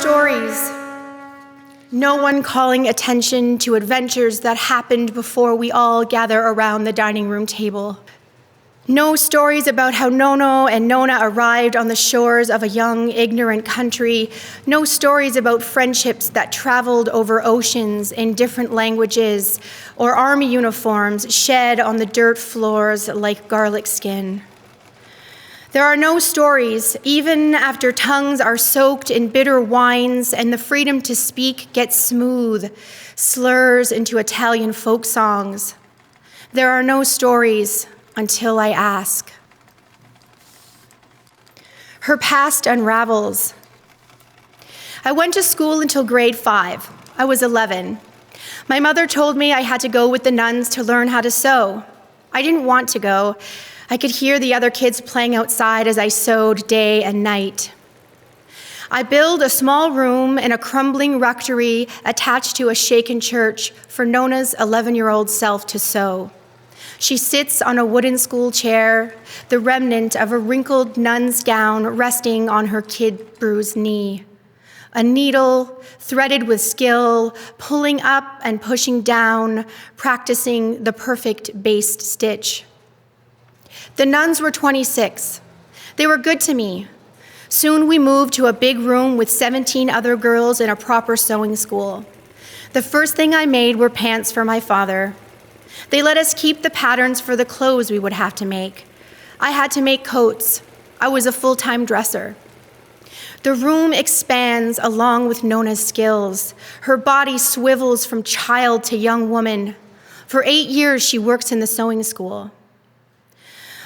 stories. No one calling attention to adventures that happened before we all gather around the dining room table. No stories about how Nonna and Nonna arrived on the shores of a young, ignorant country. No stories about friendships that traveled over oceans in different languages, or army uniforms shed on the dirt floors like garlic skin. There are no stories, even after tongues are soaked in bitter wines and the freedom to speak gets smooth, slurs into Italian folk songs. There are no stories until I ask. Her past unravels. I went to school until grade 5. I was 11. My mother told me I had to go with the nuns to learn how to sew. I didn't want to go. I could hear the other kids playing outside as I sewed day and night. I built a small room in a crumbling rectory attached to a shaken church for Nonna's 11-year-old self to sew. She sits on a wooden school chair, the remnant of a wrinkled nun's gown resting on her kid-bruised knee. A needle, threaded with skill, pulling up and pushing down, practicing the perfect based stitch. The nuns were 26. They were good to me. Soon we moved to a big room with 17 other girls in a proper sewing school. The first thing I made were pants for my father. They let us keep the patterns for the clothes we would have to make. I had to make coats. I was a full-time dresser. The room expands along with Nonna's skills. Her body swivels from child to young woman. For 8 years, she works in the sewing school.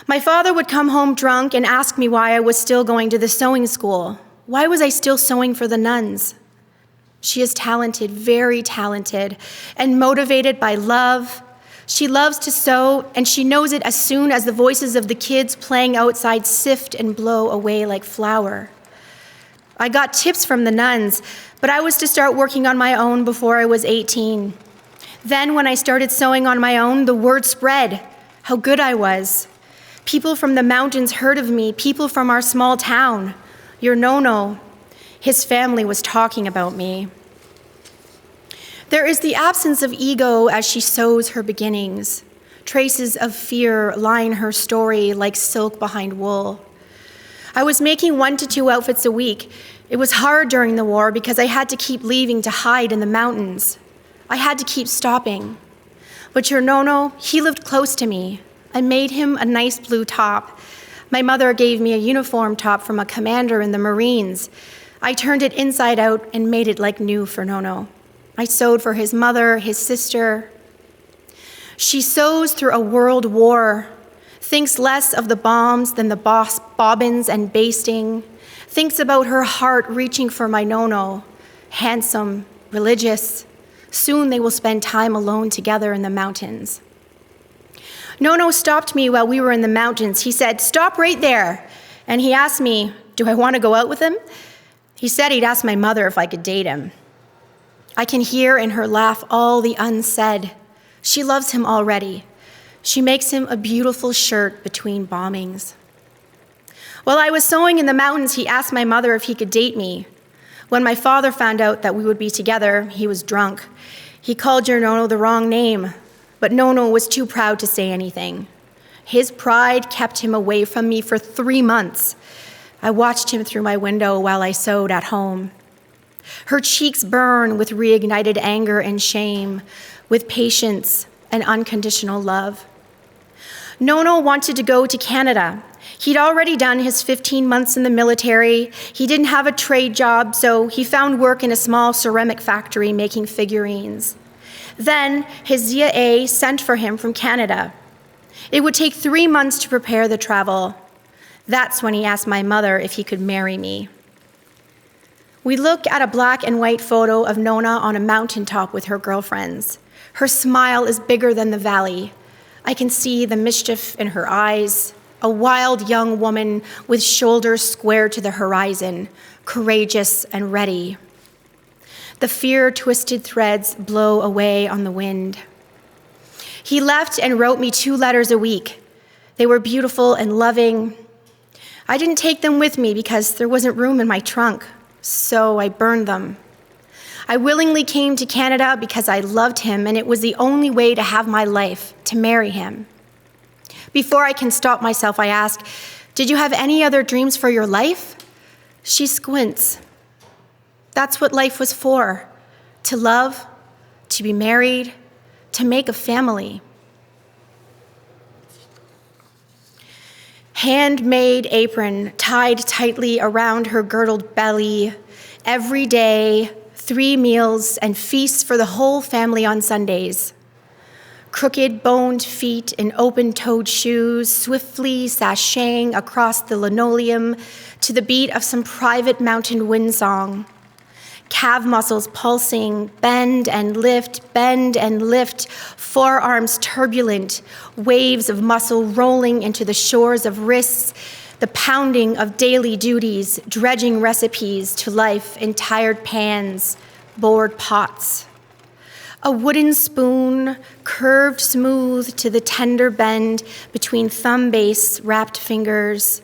My father would come home drunk and ask me why I was still going to the sewing school. Why was I still sewing for the nuns? She is talented, very talented, and motivated by love. She loves to sew, and she knows it as soon as the voices of the kids playing outside sift and blow away like flour. I got tips from the nuns, but I was to start working on my own before I was 18. Then when I started sewing on my own, the word spread, how good I was. People from the mountains heard of me, people from our small town. Your Nonna, his family was talking about me. There is the absence of ego as she sews her beginnings. Traces of fear line her story like silk behind wool. I was making 1 to 2 outfits a week. It was hard during the war because I had to keep leaving to hide in the mountains. I had to keep stopping. But your Nonna, he lived close to me. I made him a nice blue top. My mother gave me a uniform top from a commander in the Marines. I turned it inside out and made it like new for Nonna. I sewed for his mother, his sister. She sews through a world war, thinks less of the bombs than the bobbins and basting, thinks about her heart reaching for my Nonna, handsome, religious. Soon they will spend time alone together in the mountains. Nonna stopped me while we were in the mountains. He said, "Stop right there." And he asked me, do I want to go out with him? He said he'd ask my mother if I could date him. I can hear in her laugh all the unsaid. She loves him already. She makes him a beautiful shirt between bombings. While I was sewing in the mountains, he asked my mother if he could date me. When my father found out that we would be together, he was drunk. He called your Nonna the wrong name, but Nonna was too proud to say anything. His pride kept him away from me for 3 months. I watched him through my window while I sewed at home. Her cheeks burn with reignited anger and shame, with patience and unconditional love. Nonna wanted to go to Canada. He'd already done his 15 months in the military. He didn't have a trade job, so he found work in a small ceramic factory making figurines. Then his ZA sent for him from Canada. It would take 3 months to prepare the travel. That's when he asked my mother if he could marry me. We look at a black and white photo of Nonna on a mountaintop with her girlfriends. Her smile is bigger than the valley. I can see the mischief in her eyes, a wild young woman with shoulders squared to the horizon, courageous and ready. The fear-twisted threads blow away on the wind. He left and wrote me 2 letters a week. They were beautiful and loving. I didn't take them with me because there wasn't room in my trunk. So I burned them. I willingly came to Canada because I loved him, and it was the only way to have my life, to marry him. Before I can stop myself, I ask, "Did you have any other dreams for your life?" She squints. That's what life was for, to love, to be married, to make a family. Handmade apron tied tightly around her girdled belly. Every day, 3 meals and feasts for the whole family on Sundays. Crooked, boned feet in open-toed shoes, swiftly sashaying across the linoleum to the beat of some private mountain wind song. Calf muscles pulsing, bend and lift, forearms turbulent, waves of muscle rolling into the shores of wrists, the pounding of daily duties, dredging recipes to life in tired pans, bored pots. A wooden spoon, curved smooth to the tender bend between thumb base wrapped fingers.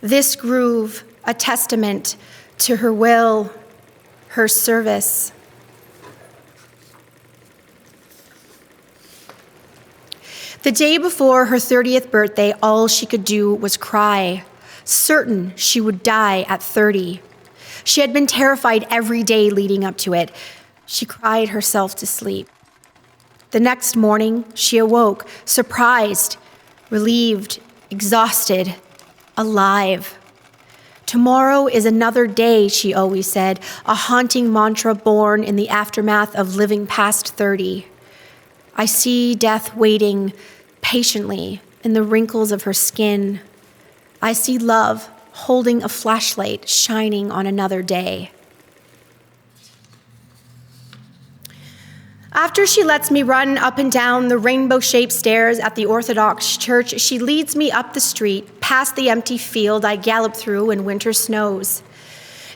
This groove, a testament to her will, her service. The day before her 30th birthday, all she could do was cry, certain she would die at 30. She had been terrified every day leading up to it. She cried herself to sleep. The next morning, she awoke, surprised, relieved, exhausted, alive. Tomorrow is another day, she always said, a haunting mantra born in the aftermath of living past 30. I see death waiting patiently in the wrinkles of her skin. I see love holding a flashlight shining on another day. After she lets me run up and down the rainbow-shaped stairs at the Orthodox Church, she leads me up the street, past the empty field I gallop through in winter snows.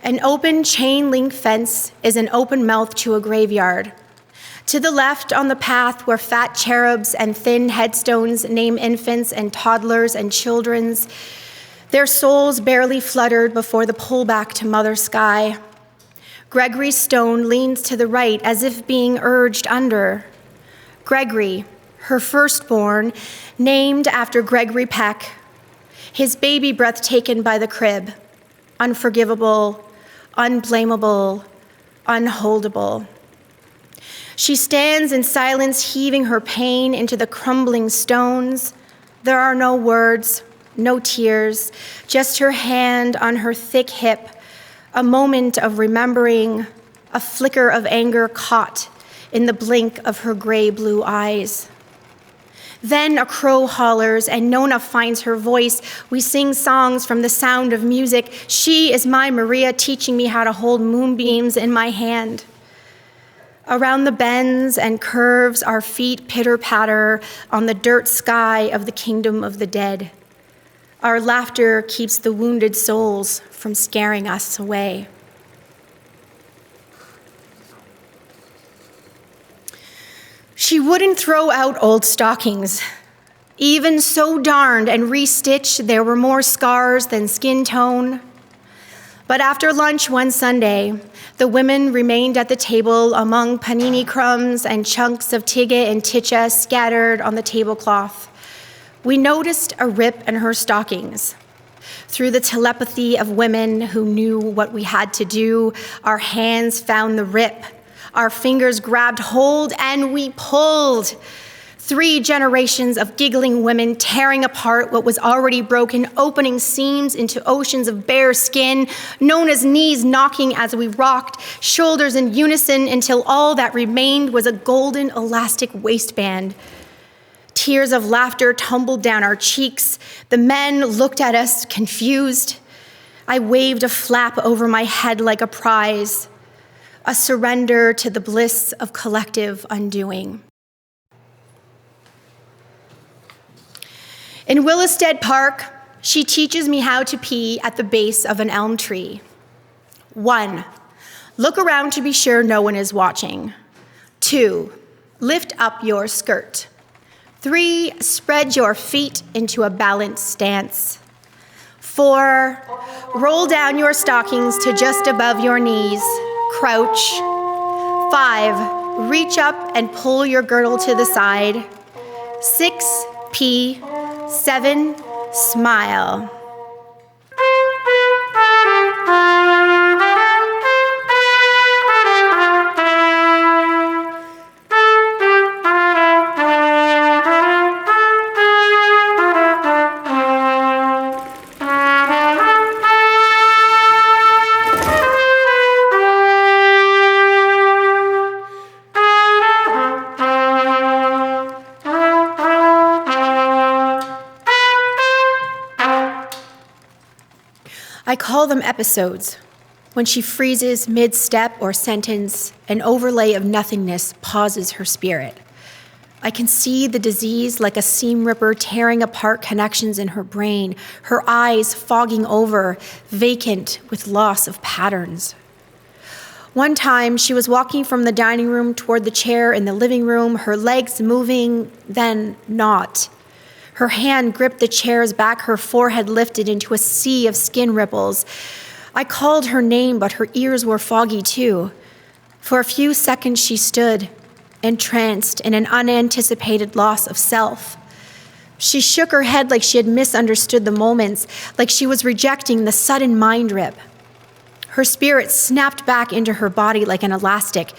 An open chain-link fence is an open mouth to a graveyard. To the left on the path where fat cherubs and thin headstones name infants and toddlers and children's, their souls barely fluttered before the pullback to Mother Sky. Gregory's stone leans to the right as if being urged under. Gregory, her firstborn, named after Gregory Peck, his baby breath taken by the crib, unforgivable, unblameable, unholdable. She stands in silence, heaving her pain into the crumbling stones. There are no words, no tears, just her hand on her thick hip, a moment of remembering, a flicker of anger caught in the blink of her gray-blue eyes. Then a crow hollers and Nonna finds her voice. We sing songs from the sound of music. She is my Maria, teaching me how to hold moonbeams in my hand. Around the bends and curves, our feet pitter-patter on the dirt sky of the kingdom of the dead. Our laughter keeps the wounded souls from scaring us away. She wouldn't throw out old stockings. Even so darned and restitched, there were more scars than skin tone. But after lunch one Sunday, the women remained at the table among panini crumbs and chunks of tigge and ticha scattered on the tablecloth. We noticed a rip in her stockings. Through the telepathy of women who knew what we had to do, our hands found the rip. Our fingers grabbed hold and we pulled. 3 generations of giggling women tearing apart what was already broken, opening seams into oceans of bare skin, Nonna's knees knocking as we rocked, shoulders in unison until all that remained was a golden elastic waistband. Tears of laughter tumbled down our cheeks. The men looked at us confused. I waved a flap over my head like a prize, a surrender to the bliss of collective undoing. In Willistead Park, she teaches me how to pee at the base of an elm tree. 1, look around to be sure no one is watching. 2, lift up your skirt. 3, spread your feet into a balanced stance. 4, roll down your stockings to just above your knees, crouch. 5, reach up and pull your girdle to the side. 6, pee. 7, smile. I call them episodes. When she freezes mid-step or sentence, an overlay of nothingness pauses her spirit. I can see the disease like a seam ripper tearing apart connections in her brain, her eyes fogging over, vacant with loss of patterns. One time, she was walking from the dining room toward the chair in the living room, her legs moving, then not. Her hand gripped the chair's back, her forehead lifted into a sea of skin ripples. I called her name, but her ears were foggy too. For a few seconds she stood, entranced in an unanticipated loss of self. She shook her head like she had misunderstood the moments, like she was rejecting the sudden mind rip. Her spirit snapped back into her body like an elastic.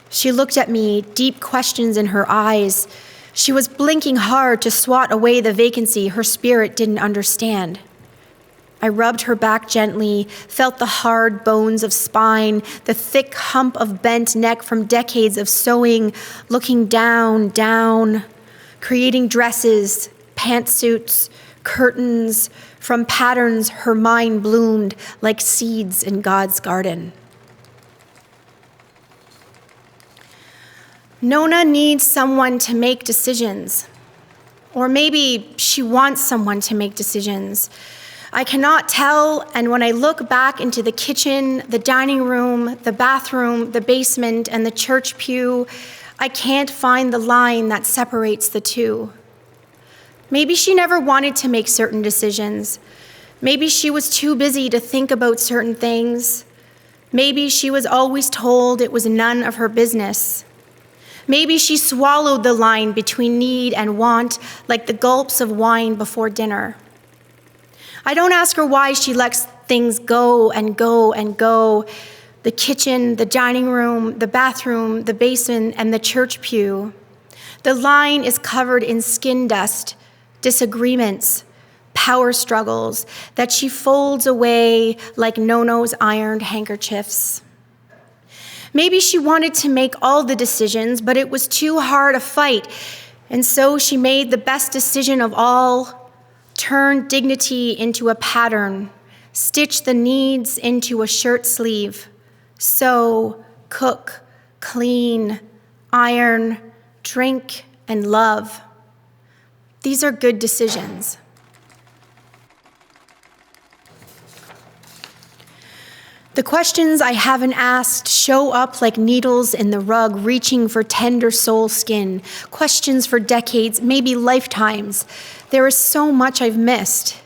She looked at me, deep questions in her eyes. She was blinking hard to swat away the vacancy her spirit didn't understand. I rubbed her back gently, felt the hard bones of spine, the thick hump of bent neck from decades of sewing, looking down, creating dresses, pantsuits, curtains. From patterns, her mind bloomed like seeds in God's garden. Nonna needs someone to make decisions. Or maybe she wants someone to make decisions. I cannot tell, and when I look back into the kitchen, the dining room, the bathroom, the basement, and the church pew, I can't find the line that separates the two. Maybe she never wanted to make certain decisions. Maybe she was too busy to think about certain things. Maybe she was always told it was none of her business. Maybe she swallowed the line between need and want like the gulps of wine before dinner. I don't ask her why she lets things go and go and go. The kitchen, the dining room, the bathroom, the basin, and the church pew. The line is covered in skin dust, disagreements, power struggles that she folds away like Nonno's ironed handkerchiefs. Maybe she wanted to make all the decisions, but it was too hard a fight, and so she made the best decision of all, turn dignity into a pattern, stitch the needs into a shirt sleeve, sew, cook, clean, iron, drink, and love. These are good decisions. The questions I haven't asked show up like needles in the rug, reaching for tender soul skin. Questions for decades, maybe lifetimes. There is so much I've missed.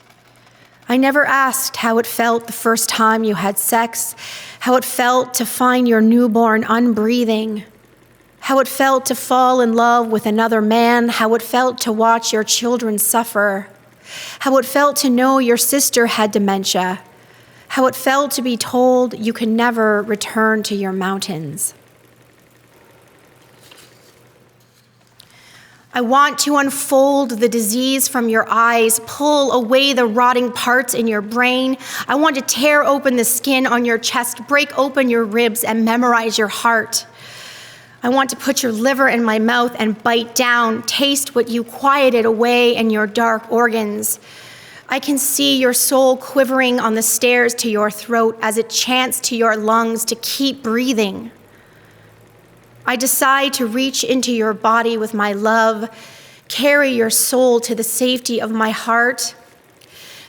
I never asked how it felt the first time you had sex, how it felt to find your newborn unbreathing, how it felt to fall in love with another man, how it felt to watch your children suffer, how it felt to know your sister had dementia, how it felt to be told you could never return to your mountains. I want to unfold the disease from your eyes, pull away the rotting parts in your brain. I want to tear open the skin on your chest, break open your ribs, and memorize your heart. I want to put your liver in my mouth and bite down, taste what you quieted away in your dark organs. I can see your soul quivering on the stairs to your throat as it chants to your lungs to keep breathing. I decide to reach into your body with my love, carry your soul to the safety of my heart,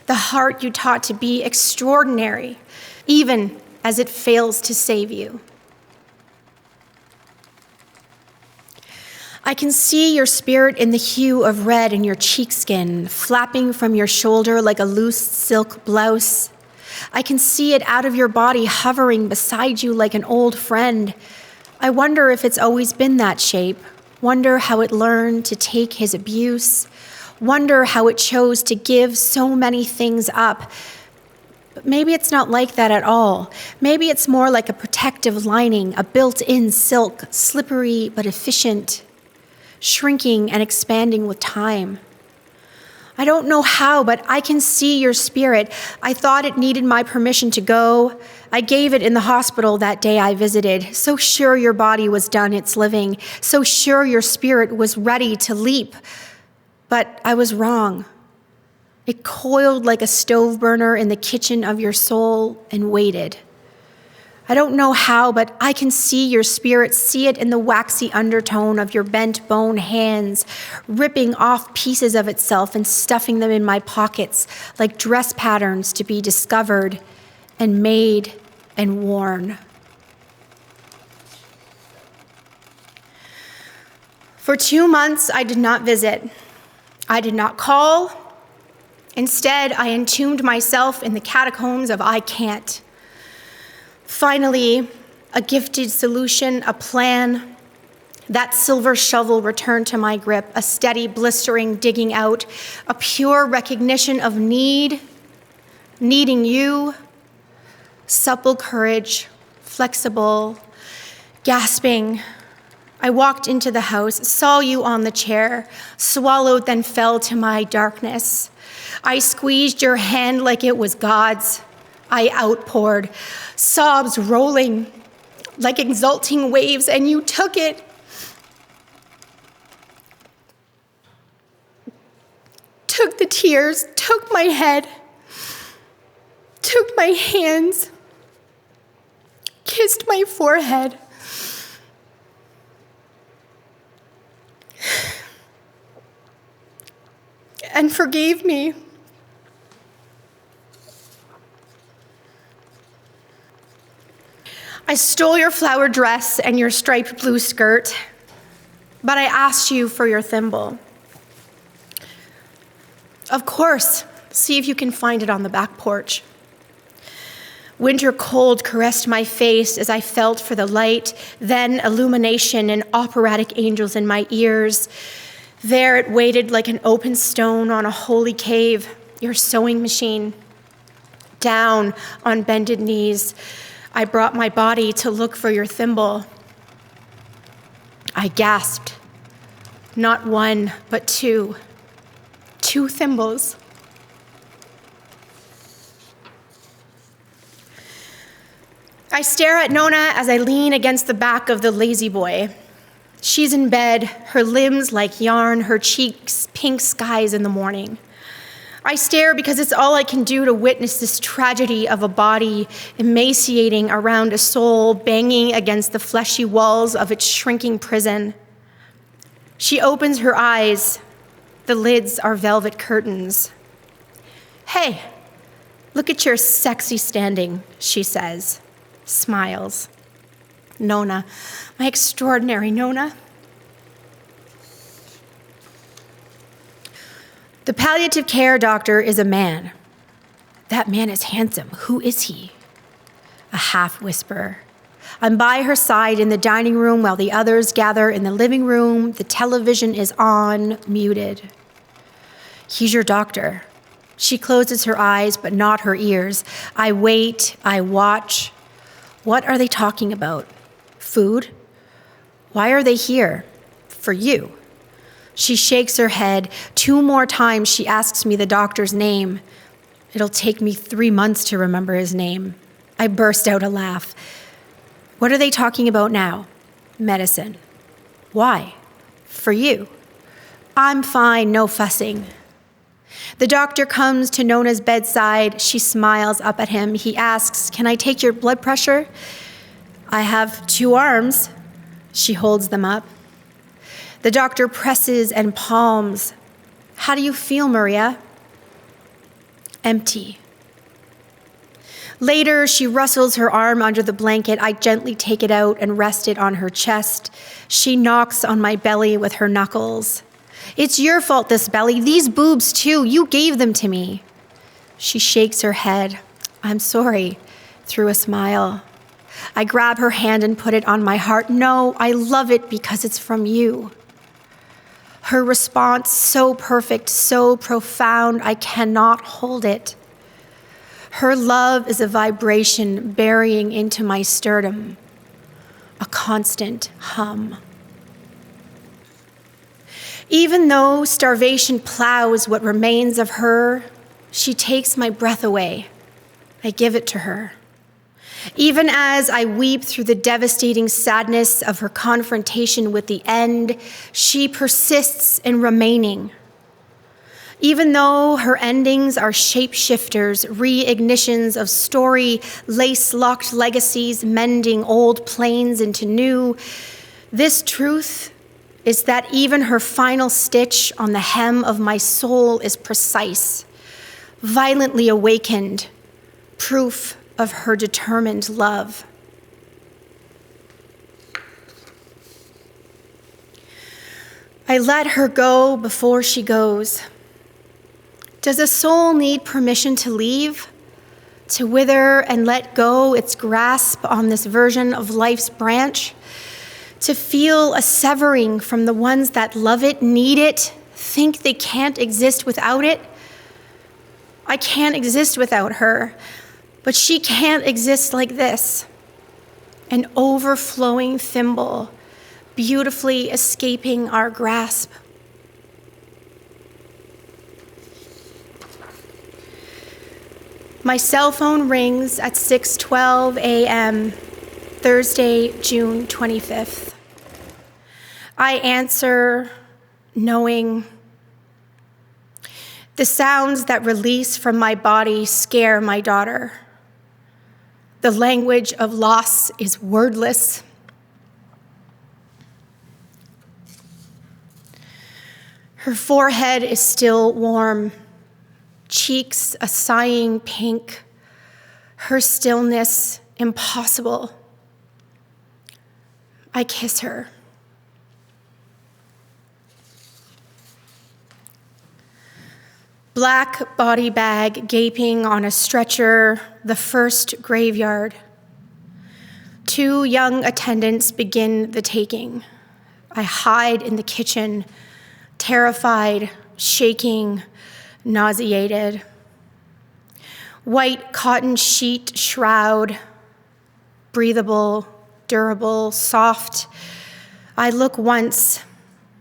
the heart you taught to be extraordinary, even as it fails to save you. I can see your spirit in the hue of red in your cheek skin, flapping from your shoulder like a loose silk blouse. I can see it out of your body, hovering beside you like an old friend. I wonder if it's always been that shape. Wonder how it learned to take his abuse. Wonder how it chose to give so many things up. But maybe it's not like that at all. Maybe it's more like a protective lining, a built-in silk, slippery but efficient, shrinking and expanding with time. I don't know how, but I can see your spirit. I thought it needed my permission to go. I gave it in the hospital that day I visited, so sure your body was done its living, so sure your spirit was ready to leap. But I was wrong. It coiled like a stove burner in the kitchen of your soul and waited. I don't know how, but I can see your spirit, see it in the waxy undertone of your bent bone hands, ripping off pieces of itself and stuffing them in my pockets like dress patterns to be discovered and made and worn. For 2 months, I did not visit. I did not call. Instead, I entombed myself in the catacombs of I can't. Finally, a gifted solution, a plan. That silver shovel returned to my grip, a steady, blistering digging out, a pure recognition of need, needing you, supple courage, flexible, gasping. I walked into the house, saw you on the chair, swallowed, then fell to my darkness. I squeezed your hand like it was God's. I outpoured, sobs rolling like exulting waves, and you took it. Took the tears, took my head, took my hands, kissed my forehead. And forgave me. I stole your flowered dress and your striped blue skirt, but I asked you for your thimble. Of course, see if you can find it on the back porch. Winter cold caressed my face as I felt for the light, then illumination and operatic angels in my ears. There it waited like an open stone on a holy cave, your sewing machine. Down on bended knees, I brought my body to look for your thimble. I gasped. Not one, but two. 2 thimbles. I stare at Nonna as I lean against the back of the lazy boy. She's in bed, her limbs like yarn, her cheeks pink skies in the morning. I stare because it's all I can do to witness this tragedy of a body emaciating around a soul, banging against the fleshy walls of its shrinking prison. She opens her eyes. The lids are velvet curtains. "Hey, look at your sexy standing," she says, smiles. Nonna, my extraordinary Nonna. The palliative care doctor is a man. That man is handsome. Who is he? A half whisper. I'm by her side in the dining room while the others gather in the living room. The television is on, muted. He's your doctor. She closes her eyes, but not her ears. I wait, I watch. What are they talking about? Food? Why are they here? For you. She shakes her head. 2 more times she asks me the doctor's name. It'll take me 3 months to remember his name. I burst out a laugh. What are they talking about now? Medicine. Why? For you. I'm fine, no fussing. The doctor comes to Nonna's bedside. She smiles up at him. He asks, "Can I take your blood pressure?" I have 2 arms. She holds them up. The doctor presses and palms. How do you feel, Maria? Empty. Later, she rustles her arm under the blanket. I gently take it out and rest it on her chest. She knocks on my belly with her knuckles. It's your fault, this belly. These boobs, too. You gave them to me. She shakes her head. I'm sorry, through a smile. I grab her hand and put it on my heart. No, I love it because it's from you. Her response, so perfect, so profound, I cannot hold it. Her love is a vibration burying into my sternum, a constant hum. Even though starvation plows what remains of her, she takes my breath away. I give it to her. Even as I weep through the devastating sadness of her confrontation with the end, she persists in remaining. Even though her endings are shapeshifters, reignitions of story, lace-locked legacies, mending old planes into new, this truth is that even her final stitch on the hem of my soul is precise, violently awakened, proof of her determined love. I let her go before she goes. Does a soul need permission to leave, to wither and let go its grasp on this version of life's branch, to feel a severing from the ones that love it, need it, think they can't exist without it? I can't exist without her, but she can't exist like this, an overflowing thimble, beautifully escaping our grasp. My cell phone rings at 6:12 a.m., Thursday, June 25th. I answer, knowing the sounds that release from my body scare my daughter. The language of loss is wordless. Her forehead is still warm, cheeks a sighing pink, her stillness impossible. I kiss her. Black body bag gaping on a stretcher, the first graveyard. 2 young attendants begin the taking. I hide in the kitchen, terrified, shaking, nauseated. White cotton sheet shroud, breathable, durable, soft. I look once,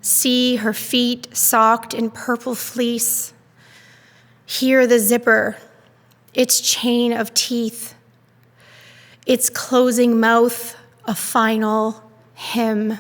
see her feet socked in purple fleece. Hear the zipper, its chain of teeth, its closing mouth, a final hymn.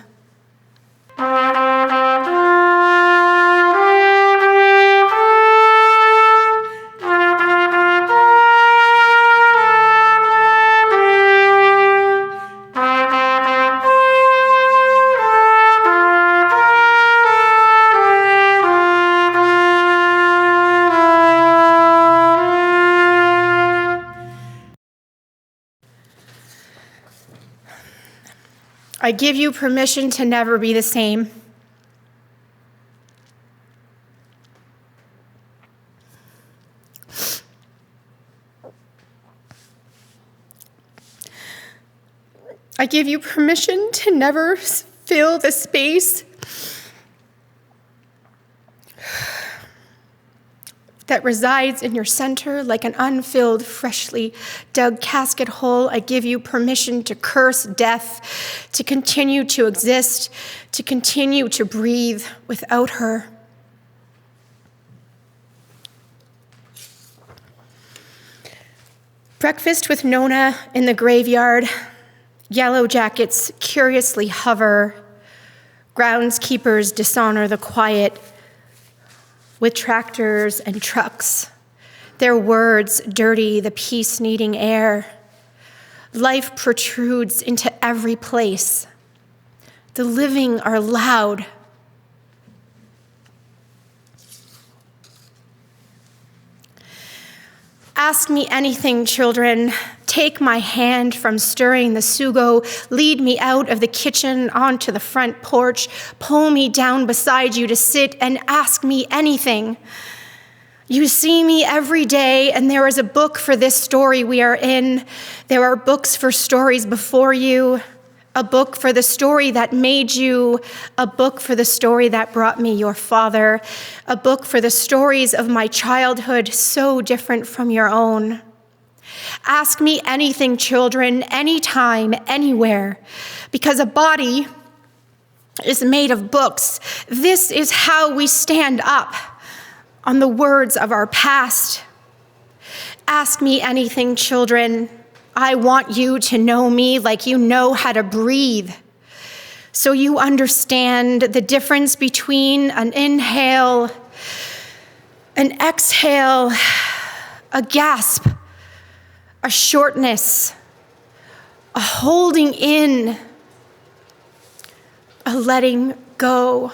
I give you permission to never be the same. I give you permission to never fill the space that resides in your center like an unfilled, freshly dug casket hole. I give you permission to curse death, to continue to exist, to continue to breathe without her. Breakfast with Nonna in the graveyard. Yellow jackets curiously hover. Groundskeepers dishonor the quiet with tractors and trucks. Their words dirty the peace-needing air. Life protrudes into every place. The living are loud. Ask me anything, children. Take my hand from stirring the sugo, lead me out of the kitchen onto the front porch, pull me down beside you to sit and ask me anything. You see me every day, and there is a book for this story we are in. There are books for stories before you, a book for the story that made you, a book for the story that brought me your father, a book for the stories of my childhood so different from your own. Ask me anything, children, anytime, anywhere, because a body is made of books. This is how we stand up on the words of our past. Ask me anything, children. I want you to know me like you know how to breathe, so you understand the difference between an inhale, an exhale, a gasp, a shortness, a holding in, a letting go.